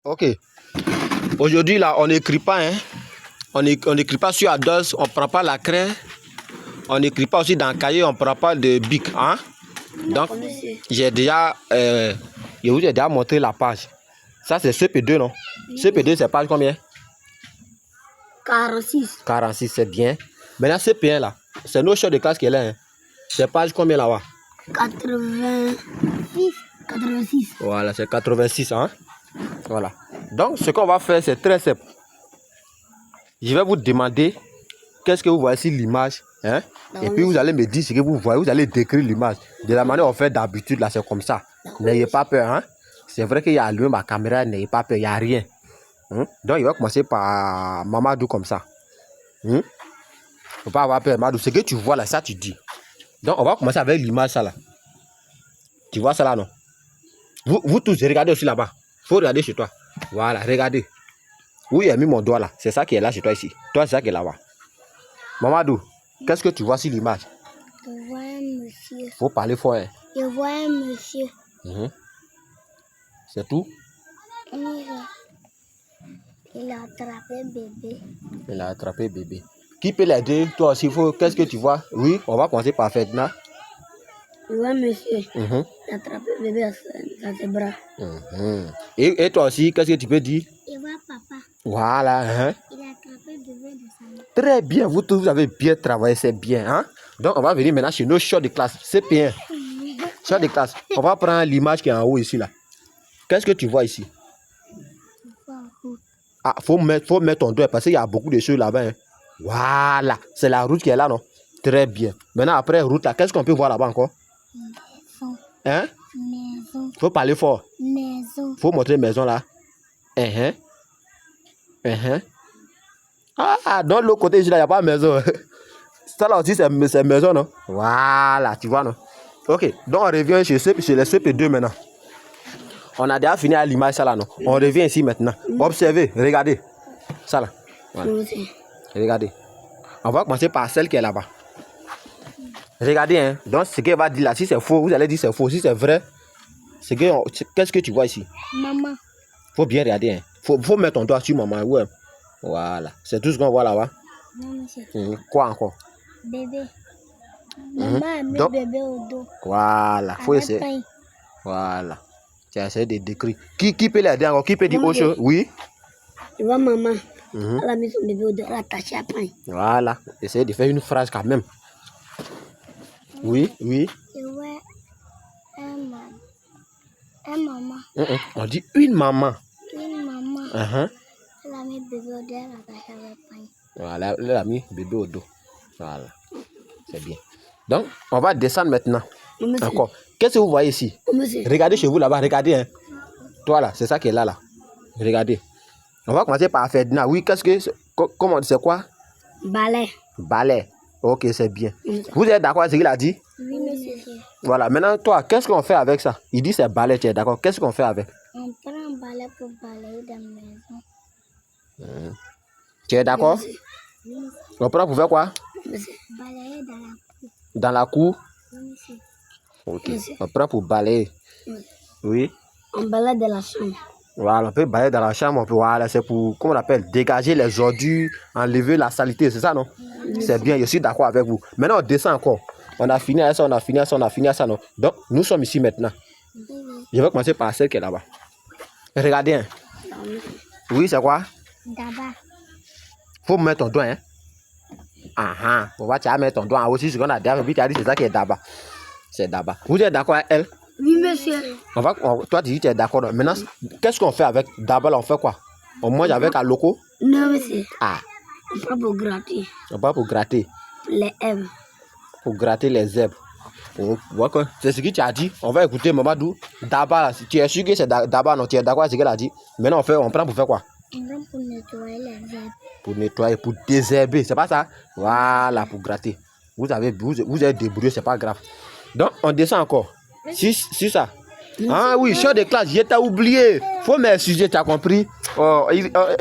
Ok. Aujourd'hui, là, on n'écrit pas, hein. On n'écrit pas sur Ados, on ne prend pas la craie. On n'écrit pas aussi dans le cahier, on ne prend pas de bic, hein. Donc, j'ai déjà, je vous ai déjà montré la page. Ça, c'est CP2, non? CP2, c'est page combien? 46. 46, c'est bien. Maintenant, CP1, là, c'est nos chefs de classe qui est là, hein. C'est page combien là-bas? 86. 86. Voilà, c'est 86, hein. Voilà. Donc, ce qu'on va faire, c'est très simple. Je vais vous demander qu'est-ce que vous voyez sur l'image, hein? Et puis, vous allez me dire ce que vous voyez. Vous allez décrire l'image. De la manière dont on fait d'habitude, là, c'est comme ça. N'ayez pas peur, hein? C'est vrai qu'il y a allumé ma caméra, n'ayez pas peur, il n'y a rien. Hein? Donc, il va commencer par Mamadou comme ça. Hein? Faut pas avoir peur, Mamadou. Ce que tu vois là, ça, tu dis. Donc, on va commencer avec l'image, ça là. Tu vois ça là, non? Vous tous, regardez aussi là-bas. Il faut regarder chez toi. Voilà, regardez. Où il a mis mon doigt là? C'est ça qui est là chez toi ici. Toi, c'est ça qui est là-bas. Mamadou, qu'est-ce que tu vois sur l'image? Je vois un monsieur. Faut parler fort, hein? Je vois un monsieur. C'est tout? Il a attrapé bébé. Il a attrapé bébé. Qui peut l'aider? Toi aussi, qu'est-ce que tu vois? Oui, on va commencer par Ferdinand. Je vois un monsieur. Il a attrapé bébé dans ses bras. Et toi aussi, qu'est-ce que tu peux dire? Je vois papa. Voilà, hein? Il a attrapé bébé dans sa main. Très bien, vous tous vous avez bien travaillé, c'est bien, hein? Donc, on va venir maintenant chez nos chefs de classe. C'est bien. Chefs de classe, on va prendre l'image qui est en haut ici, là. Qu'est-ce que tu vois ici? Ah, faut mettre ton doigt parce qu'il y a beaucoup de choses là-bas, hein? Voilà, c'est la route qui est là, non? Très bien. Maintenant, après route, là, qu'est-ce qu'on peut voir là-bas encore? Maison. Hein? Maison. Faut parler fort. Maison. Faut montrer maison là. Ah, dans l'autre côté, il n'y a pas de maison. Ça là aussi, c'est maison, non? Voilà, tu vois, non? Ok, donc on revient chez les CP2 maintenant. On a déjà fini à l'image, ça là, non? On revient ici maintenant. Observez, regardez. Ça là. Voilà. Regardez. On va commencer par celle qui est là-bas. Regardez, hein. Donc, ce qu'elle va dire là, si c'est faux, vous allez dire c'est faux. Si c'est vrai, qu'est-ce que tu vois ici? Maman. Faut bien regarder, hein. Faut mettre ton doigt sur maman, ouais. Voilà. C'est tout ce qu'on voit là-bas. Quoi encore? Bébé. Maman a mis bébé au dos. Voilà. Faut essayer. Voilà. Tu as essayé de décrire. Qui peut l'aider encore? Qui peut dire autre chose? Oui. Je vois maman. Elle a mis son bébé au dos, elle a attaché à pain. Voilà. Essayez de faire une phrase quand même. Oui. Je vois un maman. On dit une maman. Une maman. Elle a mis bébé au dos, elle a attaché avec pain. Voilà, elle a mis bébé au dos. Voilà. C'est bien. Donc, on va descendre maintenant. Encore. Qu'est-ce que vous voyez ici? Regardez chez vous là-bas, regardez, hein. Toi là, c'est ça qui est là. Regardez. On va commencer par Ferdinand. Oui, comment c'est quoi? Balai. Balai. Ok, c'est bien. Vous êtes d'accord avec ce qu'il a dit? Oui, monsieur. Voilà, maintenant toi, qu'est-ce qu'on fait avec ça? Il dit c'est balai, tu es d'accord? Qu'est-ce qu'on fait avec? On prend un balai pour balayer dans la maison. Tu es d'accord? On prend pour faire quoi? Balayer dans la cour. Dans la cour? Oui, monsieur. Ok. On prend pour balayer. Oui. On balaye dans la chambre. Voilà, on peut balayer dans la chambre. Voilà, c'est pour, comment on appelle, dégager les ordures, enlever la saleté, c'est ça, non? C'est bien, je suis d'accord avec vous. Maintenant, on descend encore. On a fini à ça, non? Donc, nous sommes ici maintenant. Je vais commencer par celle qui est là-bas. Regardez, hein. Oui, c'est quoi? Daba. Faut mettre ton doigt, hein. On va mettre ton doigt aussi, ce qu'on a déjà vu, tu as dit, c'est ça qui est d'abord. C'est d'abord. Vous êtes d'accord avec elle? Oui, monsieur. Toi, tu dis que tu es d'accord. Maintenant, qu'est-ce qu'on fait avec d'abord? On fait quoi? On mange avec un loco? Non, monsieur. Ah. On prend pour gratter. On va pour gratter. Les herbes. Pour gratter les herbes. C'est ce que tu as dit. On va écouter Mamadou. D'abord, tu es sûr que c'est d'abord, non? Tu es d'accord avec ce qu'elle a dit? Maintenant, on prend pour faire quoi? On prend pour nettoyer les herbes. Pour nettoyer, pour désherber, c'est pas ça? Voilà, pour gratter. Vous êtes débrouillé, c'est pas grave. Donc, on descend encore. Si ça. Ah oui, chef de classe, je t'ai oublié. Faut m'excuser, tu as compris?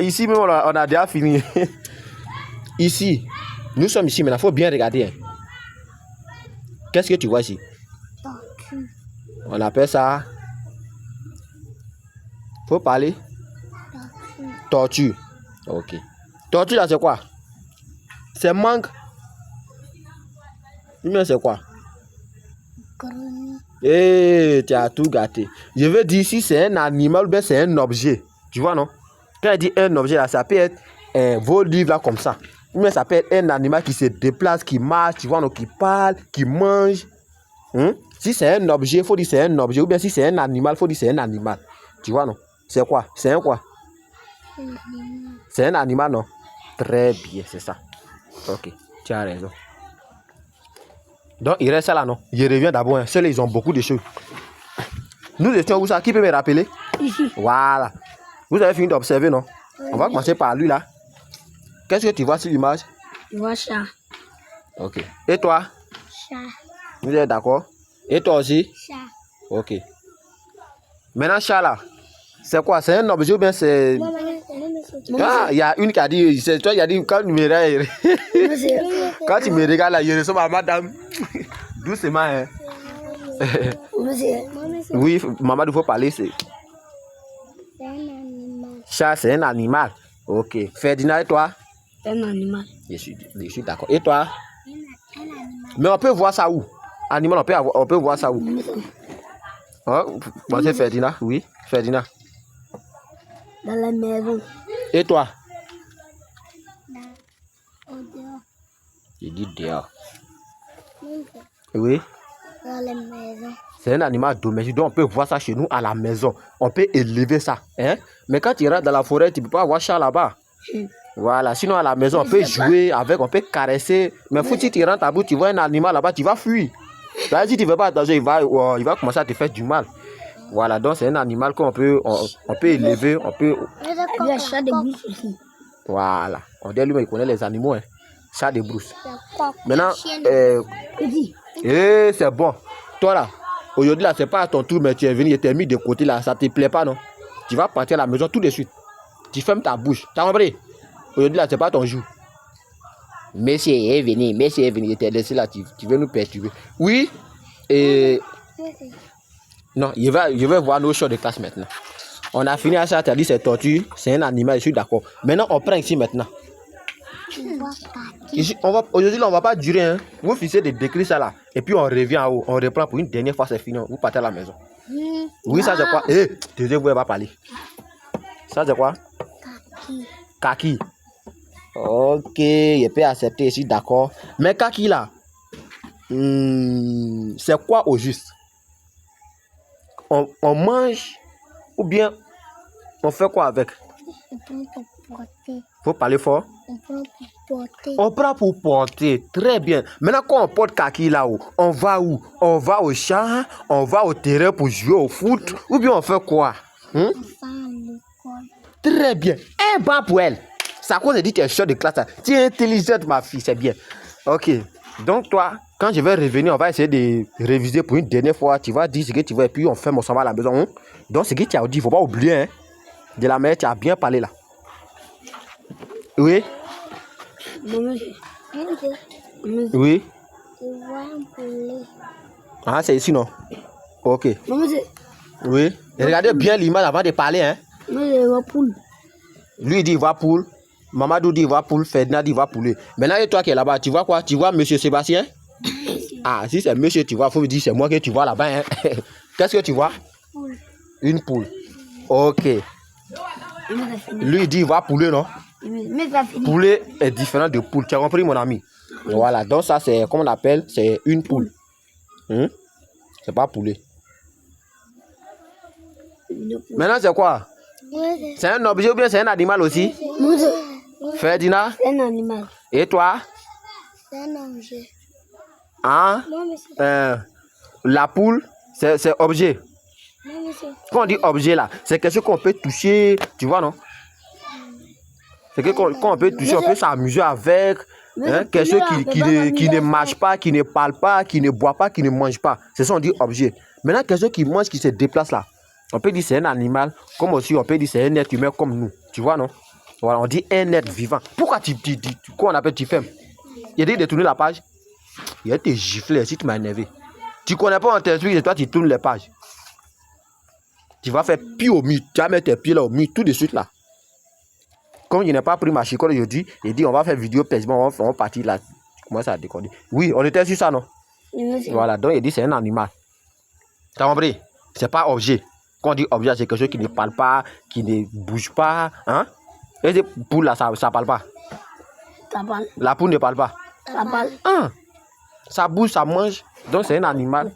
Ici, même, on a déjà fini. Ici, nous sommes ici maintenant, il faut bien regarder. Hein. Qu'est-ce que tu vois ici? On appelle ça. Faut parler. Tortue. Ok. Tortue là, c'est quoi? C'est mangue. Mais c'est quoi? Grenouille. Eh, tu as tout gâté. Je veux dire si c'est un animal ou bien c'est un objet. Tu vois, non? Quand elle dit un objet là, ça peut être vos livres là comme ça. Ou bien ça peut être un animal qui se déplace, qui marche, tu vois, non? Qui parle, qui mange. Si c'est un objet, il faut dire c'est un objet. Ou bien si c'est un animal, il faut dire c'est un animal. Tu vois, non? C'est quoi? C'est un quoi? C'est un animal, non? Très bien, c'est ça. Ok, tu as raison. Donc, il reste ça là, non? Je reviens d'abord. Hein. Ceux-là, ils ont beaucoup de choses. Nous étions où ça? Qui peut me rappeler? Ici. Voilà. Vous avez fini d'observer, non? On va commencer par lui, là. Qu'est-ce que tu vois sur l'image? Je vois chat. Ok. Et toi? Chat. Vous êtes d'accord? Et toi aussi? Chat. Ok. Maintenant, chat, là. C'est quoi? C'est un objet ou bien c'est... Ah, il y a une qui a dit... C'est toi qui a dit... Quand tu me regardes, quand tu me regardes là, je ressemble à madame. Doucement, hein. Oui, maman, il faut parler. C'est un animal. chat, c'est un animal. Ok. Ferdinand, et toi? Un animal. Je suis d'accord. Et toi? Un animal. Mais on peut voir ça où? Animal, on peut voir ça où? Oh, c'est Ferdinand, oui. Ferdinand. Dans la maison. Et toi? Au dehors. Je dis dehors. Oui. Dans la maison. C'est un animal domestique, donc on peut voir ça chez nous à la maison. On peut élever ça. Hein? Mais quand tu rentres dans la forêt, tu ne peux pas voir chat là-bas. Voilà, sinon à la maison, on peut jouer avec, on peut caresser. Mais faut que tu rentres à bout, tu vois un animal là-bas, tu vas fuir. Là, si tu ne fais pas attention, il va commencer à te faire du mal. Voilà, donc c'est un animal qu'on peut, on peut élever, on peut... Il y a chat de brousse aussi. Voilà, on dit lui, il connaît les animaux, hein. Chat de brousse. Maintenant, Petit. c'est bon. Toi là, aujourd'hui là, c'est pas à ton tour, mais tu es venu, tu t'es mis de côté là, ça te plaît pas, non? Tu vas partir à la maison tout de suite. Tu fermes ta bouche. Tu as compris? Aujourd'hui là, c'est pas ton jour. Monsieur est venu, je t'ai laissé là, tu veux nous perturber. Oui, et... Non, je vais voir nos choses de classe maintenant. On a fini à ça, tu as dit c'est tortue, c'est un animal, je suis d'accord. Maintenant, on prend ici maintenant. Ici, aujourd'hui, là, on ne va pas durer. Hein. Vous finissez de décrire ça là. Et puis on revient en haut. On reprend pour une dernière fois, c'est fini. Vous partez à la maison. Oui, ça c'est quoi? Désolé, vous ne pas parler. Ça c'est quoi? Kaki. Ok, je peux accepter, je suis d'accord. Mais kaki là, c'est quoi au juste? On mange ou bien on fait quoi avec? Faut parler fort. On prend pour porter. Très bien. Maintenant, quand on porte kaki là-haut, on va où? On va au champ, on va au terrain pour jouer au foot, ou bien on fait quoi? Très bien. Un banc pour elle. Ça cause de dire que tu es chef de classe. Tu es intelligente, ma fille, c'est bien. Ok. Donc, toi, quand je vais revenir, on va essayer de réviser pour une dernière fois. Tu vas dire ce que tu veux et puis on fait mon savoir à la maison. Donc, ce que tu as dit, il ne faut pas oublier. Hein. De la manière, tu as bien parlé là. Oui. Oui. Ah, c'est ici, non? Ok. Oui. Et regardez bien l'image avant de parler. Hein. Lui, il dit il va poule. Mamadou dit il va poule. Ferdinand dit il va pouler. Maintenant, et toi qui es là-bas, tu vois quoi? Tu vois monsieur Sébastien? Ah, si c'est monsieur, tu vois, il faut me dire c'est moi que tu vois là-bas. Hein. Qu'est-ce que tu vois? Une poule. Ok. Lui, il dit il va pouler, non? Poulet est différent de poule. Tu as compris, mon ami? Voilà, donc ça, c'est, comme on appelle, c'est une poule. C'est pas poulet. Maintenant, c'est quoi? C'est un objet ou bien c'est un animal aussi? Ferdinand? C'est un animal. Et toi? C'est un objet. Hein? La poule, c'est objet. Quand on dit objet là, c'est quelque chose qu'on peut toucher, tu vois, non? C'est que quand on peut toucher, on peut s'amuser avec. Hein, quelque chose qui ne marche pas, qui ne parle pas, qui ne boit pas, qui ne mange pas. C'est ça on dit objet. Maintenant, quelque chose qui mange, qui se déplace là. On peut dire c'est un animal, comme aussi on peut dire c'est un être humain comme nous. Tu vois, non? Voilà, on dit un être vivant. Pourquoi quoi on appelle tu fermes? Il a dit de tourner la page. Il a été giflé si tu m'as énervé. Tu connais pas, on t'explique et toi tu tournes les pages. Tu vas faire pied au mur. Tu vas mettre tes pieds là au mur tout de suite là. Comme je n'ai pas pris ma chicole aujourd'hui, il dit on va faire vidéo paisiblement, on va partir là. Comment ça a déconné? Oui, on était sur ça, non? Voilà, donc il dit c'est un animal. T'as compris? C'est pas objet. Quand on dit objet, c'est quelque chose qui ne parle pas, qui ne bouge pas. Hein? Et les poules là, ça parle pas. Ça parle. La poule ne parle pas. Ça parle. Hein? Ça bouge, ça mange. Donc c'est un animal.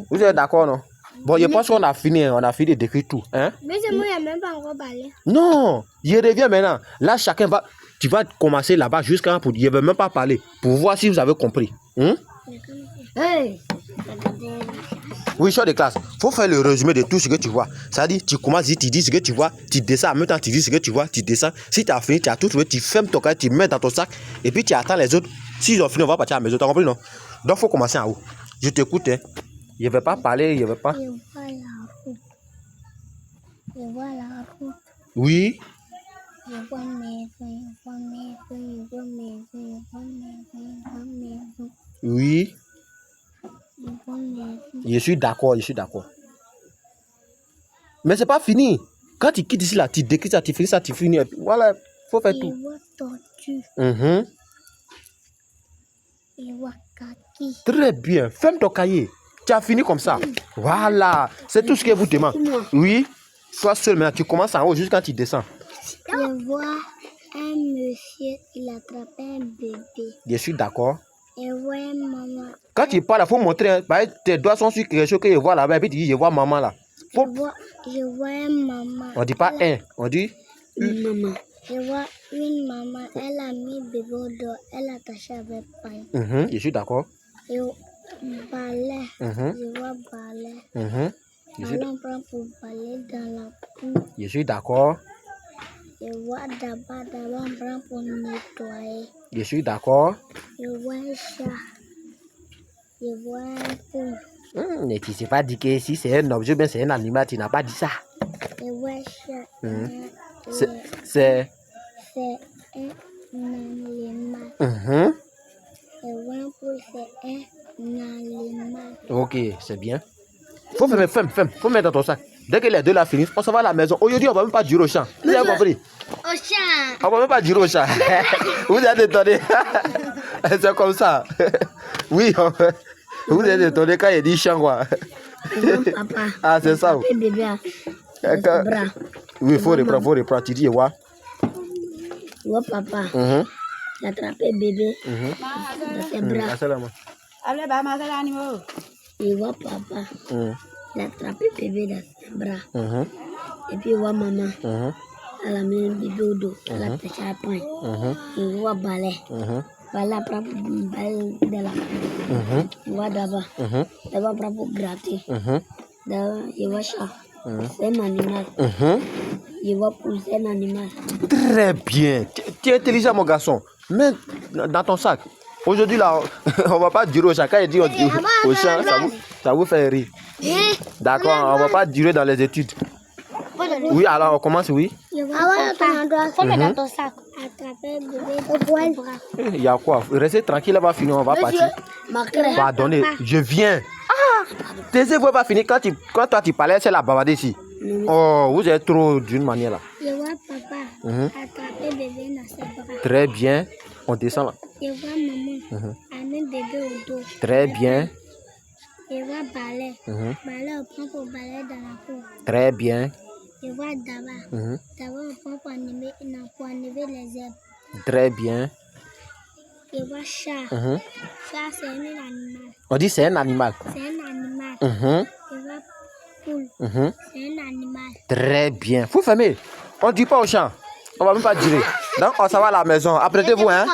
Vous êtes d'accord, non? Bon, je pense qu'on a fini de décrire tout. Hein? Mais c'est moi, il n'a même pas encore parlé. Non, je reviens maintenant. Là, chacun va. Tu vas commencer là-bas jusqu'à pour. Je ne vais même pas parler. Pour voir si vous avez compris. Hein? Hey! Oui, chef de classe. Il faut faire le résumé de tout ce que tu vois. C'est-à-dire, tu commences, tu dis ce que tu vois, tu descends, en même temps, tu dis ce que tu vois, tu descends. Si tu as fini, tu as tout trouvé, tu fermes ton cas, tu mets dans ton sac, et puis tu attends les autres. S'ils ont fini, on va partir à la maison. Tu as compris, non? Donc, il faut commencer en haut. Je t'écoute, hein. Je ne vais pas parler, je ne vais pas. Je vois la route. Je vois la route. Oui. Je vois maison, je vois maison, je vois maison, je vois maison, je vois maison. Oui. Je vois maison. Je suis d'accord, je suis d'accord. Mais c'est pas fini. Quand tu quittes ici, là, tu décris ça, tu finis ça, tu finis. Et puis, voilà, il faut faire tout. Je vois tortue. Je vois kaki. Très bien. Ferme ton cahier. Tu as fini comme ça. Voilà. C'est tout ce que vous demande. Oui. Sois seul maintenant. Tu commences en haut jusqu'à tu descends. Je vois un monsieur, il attrape un bébé. Je suis d'accord. Je vois une maman. Quand tu parles, il faut montrer. Hein, tes doigts sont sur quelque chose que je vois là-bas. Et puis tu dis, je vois maman là. Je vois une maman. On dit pas un. On dit une maman. Je vois une maman. Elle a mis bébé au dos. Elle a attaché avec pain. Je suis d'accord. Je balai. Je vois balai. Ballon prend pour balayer dans la cour. Je suis d'accord. Je vois d'abord on prend pour nettoyer. Je suis d'accord. Je vois un chat. Je vois un poule. Mais tu ne sais pas dire que si c'est un objet, bien c'est un animal, tu n'as pas dit ça. Je vois un chat. C'est un animal. Je vois un poule, c'est un animal. Ok, c'est bien. Faut mettre dans ton sac. Dès que les deux là finissent, on s'en va à la maison. Aujourd'hui, on ne va même pas durer au champ. Vous avez compris? Au champ. On ne va même pas durer au champ. Vous êtes étonnés. C'est comme ça. Oui, vous êtes étonnés quand il dit champ, quoi. Papa. Ah, c'est ça. Bébé à bras. Oui, il faut reprendre. Tu dis, ouais. Je vois papa. Il a attrapé bébé dans ses bras. Je vois papa. Il a attrapé bébé dans ses bras. Et puis, je vois maman. Elle a mis un bébé au dos. Elle a attaché à pain. Je vois balai. Balai prend pour baler dans la cour. Je vois d'abord. D'abord prend pour gratter. D'abord, je vois chat. C'est un animal. Je vois poule, c'est un animal. Très bien. Tu es intelligent, mon garçon. Mets dans ton sac. Aujourd'hui, là, on ne va pas durer au champ. Quand il dit au champ, ça vous fait rire. D'accord, on ne va pas durer dans les études. Oui, alors on commence, oui. Je vois dans ton sac. Attraper bébé au poil. Il y a quoi? Restez tranquille, on va finir, on va partir. Pardonnez, je viens. Tes œuvres va finir quand toi tu parlais, c'est la bavade ici. Oh, vous êtes trop d'une manière là. Je vois papa attraper bébé dans ses bras. Très bien. On descend là. Je vois maman amener bébé au dos. Très bien. Je vois balai. Balai, on prend pour balayer dans la cour. Très bien. Je vois d'abord. D'abord, on prend pour enlever les herbes. Très bien. Je vois chat. Chat, c'est un animal. On dit c'est un animal. C'est un animal. Je vois poule. C'est un animal. Très bien. Faut fermer. On ne dit pas au champ. On ne va même pas durer. Donc, on s'en va à la maison. Apprêtez-vous, hein.